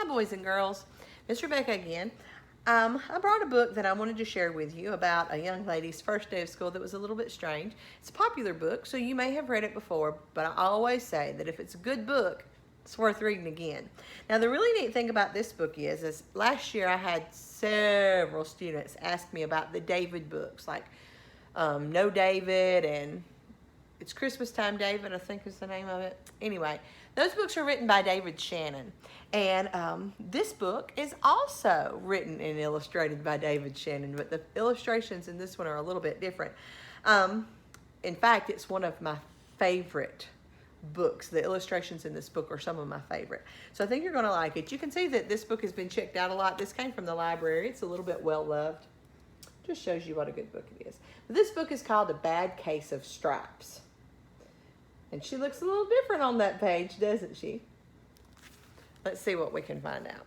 boys and girls. Miss Rebecca again. I brought a book that I wanted to share with you about a young lady's first day of school that was a little bit strange. It's a popular book, so you may have read it before, but I always say that if it's a good book, it's worth reading again. Now, the really neat thing about this book is last year I had several students ask me about the David books, like No David and It's Christmas Time, David, I think is the name of it. Anyway, those books are written by David Shannon. And this book is also written and illustrated by David Shannon, but the illustrations in this one are a little bit different. In fact, it's one of my favorite books. The illustrations in this book are some of my favorite. So I think you're going to like it. You can see that this book has been checked out a lot. This came from the library. It's a little bit well-loved. Just shows you what a good book it is. But this book is called A Bad Case of Stripes. And she looks a little different on that page, doesn't she? Let's see what we can find out.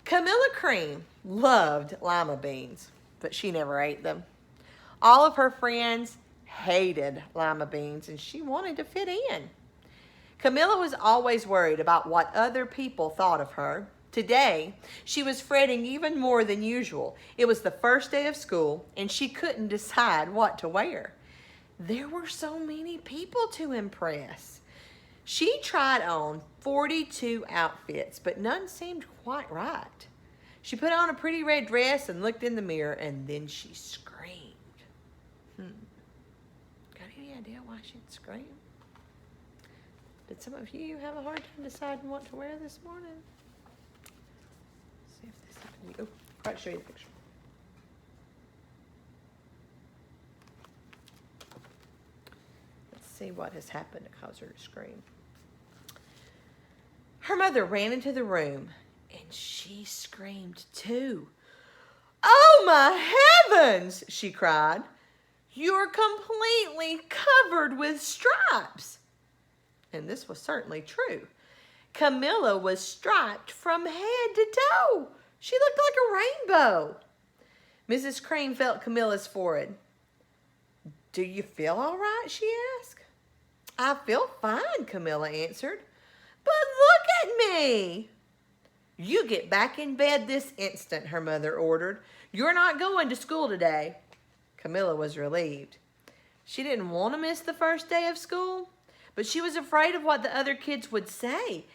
Camilla Cream loved lima beans, but she never ate them. All of her friends hated lima beans, and she wanted to fit in. Camilla was always worried about what other people thought of her. Today, she was fretting even more than usual. It was the first day of school, and she couldn't decide what to wear. There were so many people to impress. She tried on 42 outfits, but none seemed quite right. She put on a pretty red dress and looked in the mirror, and then she screamed. Got any idea why she'd scream? Did some of you have a hard time deciding what to wear this morning? See if this happened to you. Oh, I'll show you the picture. Let's see what has happened to cause her to scream. Her mother ran into the room, and she screamed too. "Oh my heavens!" she cried. "You're completely covered with stripes." And this was certainly true. Camilla was striped from head to toe. She looked like a rainbow. Mrs. Cream felt Camilla's forehead. "Do you feel all right?" she asked. "I feel fine," Camilla answered. "But look at me." "You get back in bed this instant," her mother ordered. "You're not going to school today." Camilla was relieved. She didn't want to miss the first day of school, but she was afraid of what the other kids would say.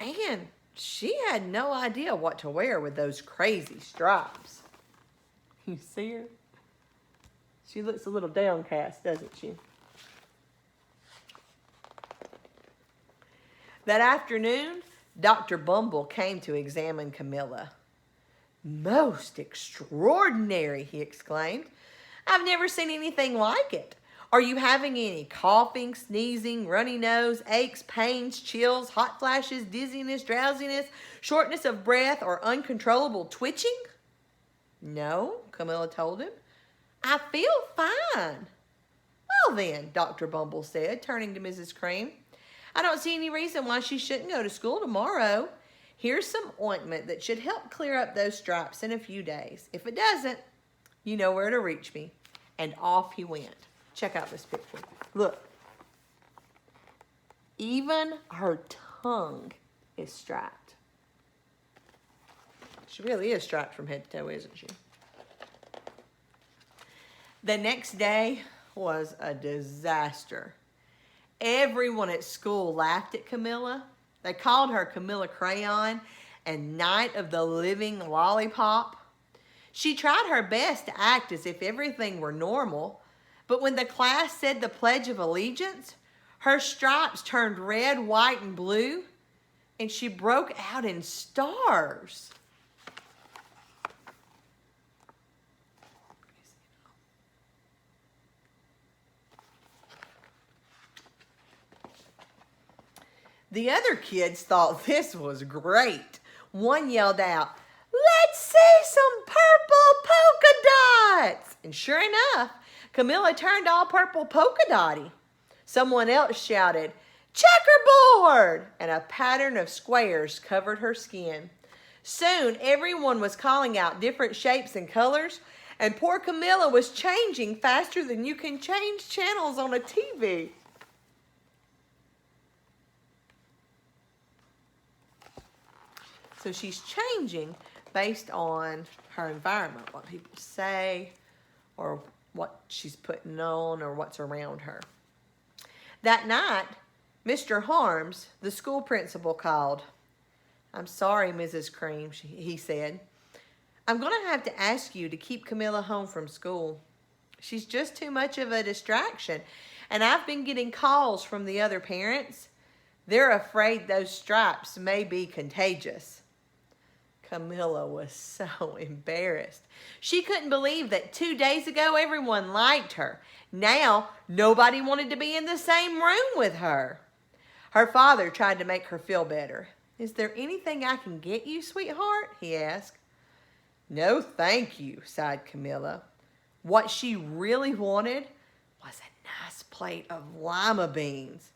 And she had no idea what to wear with those crazy stripes. You see her? She looks a little downcast, doesn't she? That afternoon, Dr. Bumble came to examine Camilla. "Most extraordinary," he exclaimed. "I've never seen anything like it. Are you having any coughing, sneezing, runny nose, aches, pains, chills, hot flashes, dizziness, drowsiness, shortness of breath, or uncontrollable twitching?" "No," Camilla told him. "I feel fine." "Well then," Dr. Bumble said, turning to Mrs. Cream, "I don't see any reason why she shouldn't go to school tomorrow. Here's some ointment that should help clear up those stripes in a few days. If it doesn't, you know where to reach me." And off he went. Check out this picture. Look. Even her tongue is striped. She really is striped from head to toe, isn't she? The next day was a disaster. Everyone at school laughed at Camilla. They called her Camilla Crayon and Night of the Living Lollipop. She tried her best to act as if everything were normal, but when the class said the Pledge of Allegiance, her stripes turned red, white, and blue, and she broke out in stars. The other kids thought this was great. One yelled out, "Let's see some purple polka dots!" And sure enough, Camilla turned all purple polka dotty. Someone else shouted, "Checkerboard!" And a pattern of squares covered her skin. Soon, everyone was calling out different shapes and colors, and poor Camilla was changing faster than you can change channels on a TV. So she's changing based on her environment, what people say, or what she's putting on, or what's around her. That night, Mr. Harms, the school principal, called. "I'm sorry, Mrs. Cream," he said. "I'm going to have to ask you to keep Camilla home from school. She's just too much of a distraction, and I've been getting calls from the other parents. They're afraid those stripes may be contagious." Camilla was so embarrassed. She couldn't believe that 2 days ago everyone liked her. Now nobody wanted to be in the same room with her. Her father tried to make her feel better. "Is there anything I can get you, sweetheart?" he asked. "No, thank you," sighed Camilla. What she really wanted was a nice plate of lima beans.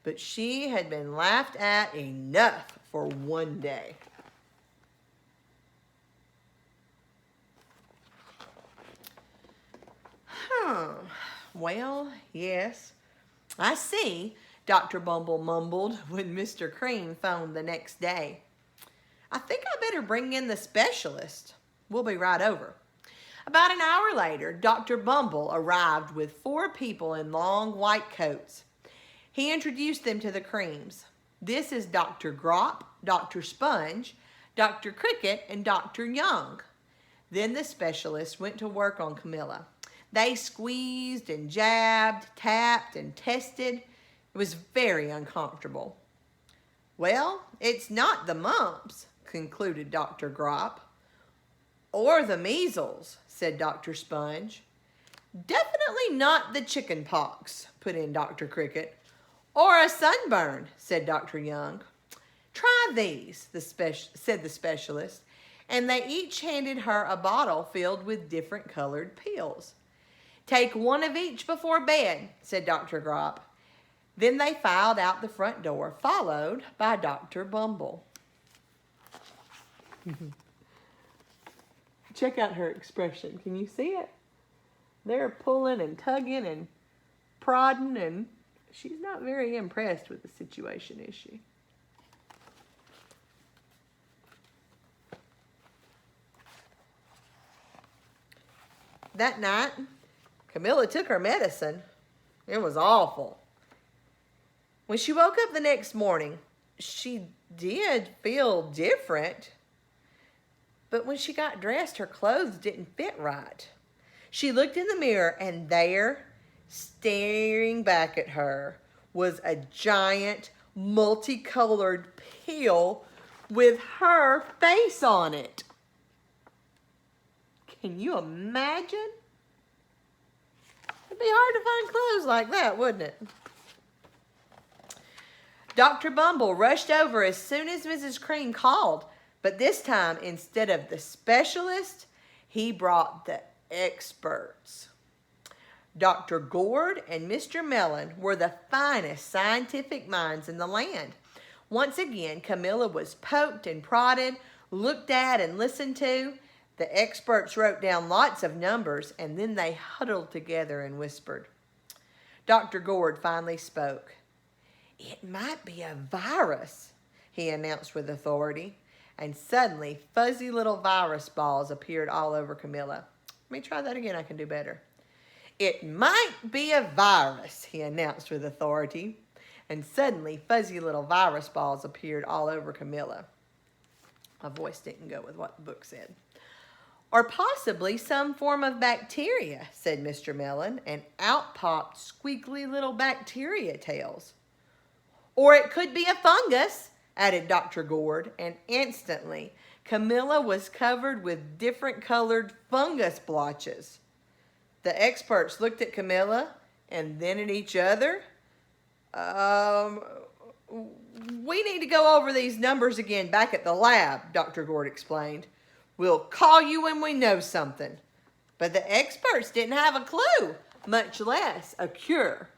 But she had been laughed at enough for one day. Well, yes, I see, Dr. Bumble mumbled when Mr. Cream phoned the next day. "I think I better bring in the specialist. We'll be right over." About an hour later, Dr. Bumble arrived with 4 people in long white coats. He introduced them to the Creams. "This is Dr. Grop, Dr. Sponge, Dr. Cricket, and Dr. Young." Then the specialist went to work on Camilla. They squeezed and jabbed, tapped and tested. It was very uncomfortable. "Well, it's not the mumps," concluded Dr. Grop. "Or the measles," said Dr. Sponge. "Definitely not the chicken pox," put in Dr. Cricket. "Or a sunburn," said Dr. Young. "Try these," said the specialist, and they each handed her a bottle filled with different colored pills. "Take one of each before bed," said Dr. Grop. Then they filed out the front door, followed by Dr. Bumble. Check out her expression. Can you see it? They're pulling and tugging and prodding, and she's not very impressed with the situation, is she? That night, Camilla took her medicine. It was awful. When she woke up the next morning, she did feel different. But when she got dressed, her clothes didn't fit right. She looked in the mirror, and there, staring back at her, was a giant, multicolored pill with her face on it. Can you imagine? It'd be hard to find clothes like that, wouldn't it? Dr. Bumble rushed over as soon as Mrs. Cream called, but this time, instead of the specialist, he brought the experts. Dr. Gourd and Mr. Mellon were the finest scientific minds in the land. Once again, Camilla was poked and prodded, looked at and listened to. The experts wrote down lots of numbers, and then they huddled together and whispered. Dr. Gourd finally spoke. "It might be a virus," he announced with authority. And suddenly, fuzzy little virus balls appeared all over Camilla. Let me try that again. I can do better. "It might be a virus," he announced with authority. And suddenly, fuzzy little virus balls appeared all over Camilla. My voice didn't go with what the book said. "Or possibly some form of bacteria," said Mr. Mellon, and out popped squeaky little bacteria tails. "Or it could be a fungus," added Dr. Gourd, and instantly Camilla was covered with different colored fungus blotches. The experts looked at Camilla and then at each other. We need to go over these numbers again back at the lab," Dr. Gourd explained. "We'll call you when we know something." But the experts didn't have a clue, much less a cure.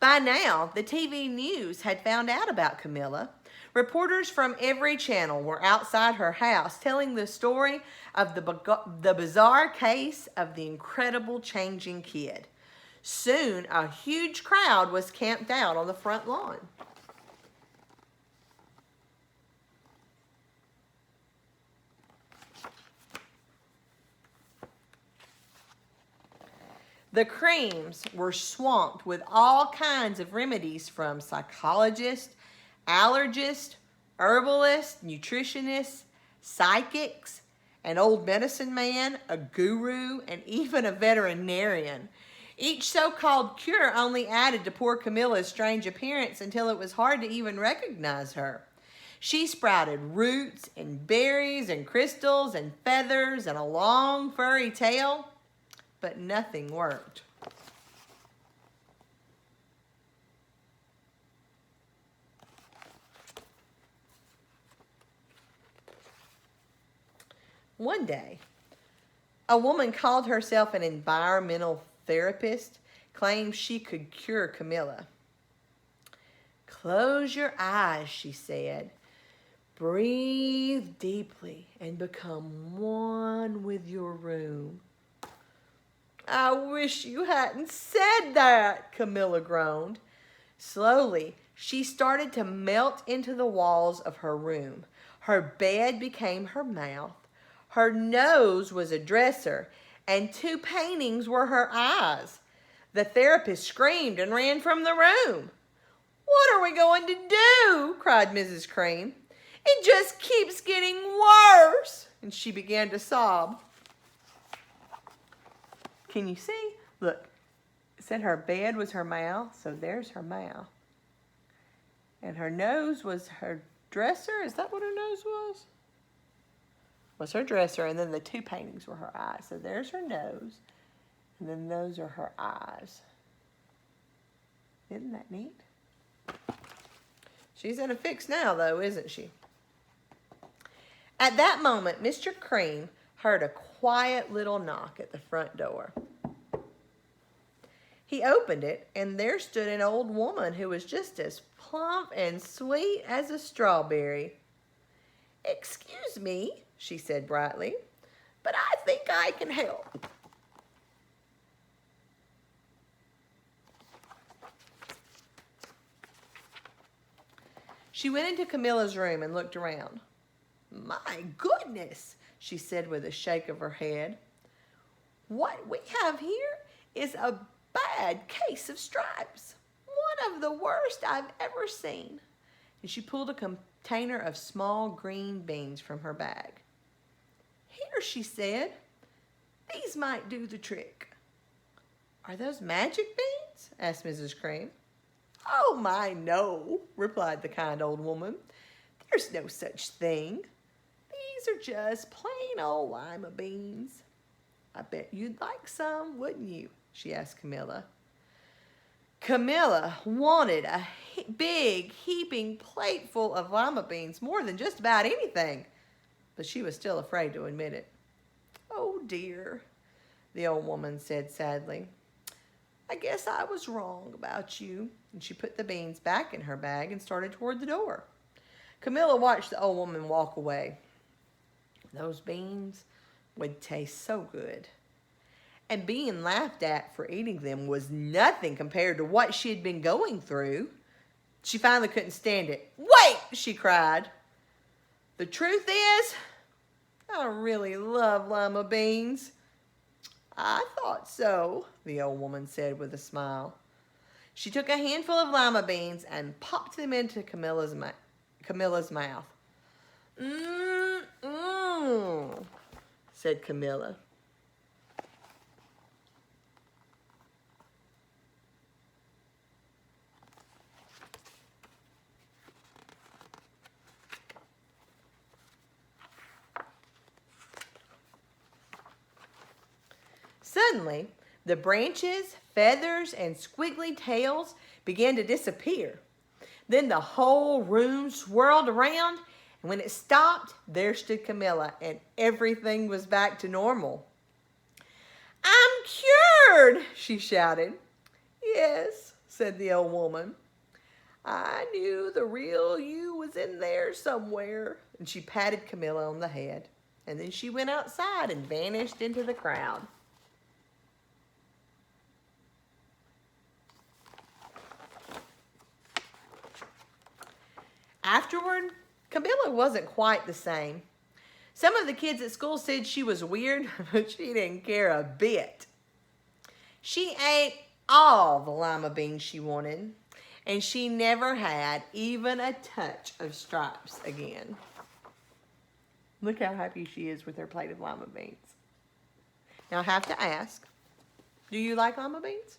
By now, the TV news had found out about Camilla. Reporters from every channel were outside her house telling the story of the bizarre case of the incredible changing kid. Soon, a huge crowd was camped out on the front lawn. The Creams were swamped with all kinds of remedies from psychologists, allergists, herbalists, nutritionists, psychics, an old medicine man, a guru, and even a veterinarian. Each so-called cure only added to poor Camilla's strange appearance until it was hard to even recognize her. She sprouted roots and berries and crystals and feathers and a long furry tail, but nothing worked. One day, a woman called herself an environmental therapist, claimed she could cure Camilla. "Close your eyes," she said. "Breathe deeply and become one with your room." "I wish you hadn't said that," Camilla groaned. Slowly, she started to melt into the walls of her room. Her bed became her mouth. Her nose was a dresser, and 2 paintings were her eyes. The therapist screamed and ran from the room. "What are we going to do?" cried Mrs. Cream. "It just keeps getting worse." And she began to sob. Can you see? Look, it said her bed was her mouth, so there's her mouth. And her nose was her dresser. Is that what her nose was? Was her dresser, and then the 2 paintings were her eyes. So there's her nose, and then those are her eyes. Isn't that neat? She's in a fix now, though, isn't she? At that moment, Mr. Cream heard a quiet little knock at the front door. He opened it, and there stood an old woman who was just as plump and sweet as a strawberry. "Excuse me," she said brightly, "but I think I can help." She went into Camilla's room and looked around. "My goodness," she said with a shake of her head. "What we have here is a bad case of stripes. One of the worst I've ever seen." And she pulled a container of small green beans from her bag. "Here," she said, "these might do the trick." "Are those magic beans?" asked Mrs. Cream. "Oh my, no," replied the kind old woman. "There's no such thing. These are just plain old lima beans. I bet you'd like some, wouldn't you?" she asked Camilla. Camilla wanted a big, heaping plateful of lima beans more than just about anything, but she was still afraid to admit it. "Oh dear," the old woman said sadly. "I guess I was wrong about you." And she put the beans back in her bag and started toward the door. Camilla watched the old woman walk away. Those beans would taste so good. And being laughed at for eating them was nothing compared to what she had been going through. She finally couldn't stand it. "Wait!" she cried. "The truth is, I really love lima beans." "I thought so," the old woman said with a smile. She took a handful of lima beans and popped them into Camilla's mouth. "Mmm," said Camilla. Suddenly, the branches, feathers, and squiggly tails began to disappear. Then the whole room swirled around, and when it stopped, there stood Camilla, and everything was back to normal. "I'm cured!" she shouted. "Yes," said the old woman. I knew the real you was in there somewhere. And she patted Camilla on the head. And then she went outside and vanished into the crowd. Afterward, Camilla wasn't quite the same. Some of the kids at school said she was weird, but she didn't care a bit. She ate all the lima beans she wanted, and she never had even a touch of stripes again. Look how happy she is with her plate of lima beans. Now I have to ask, do you like lima beans?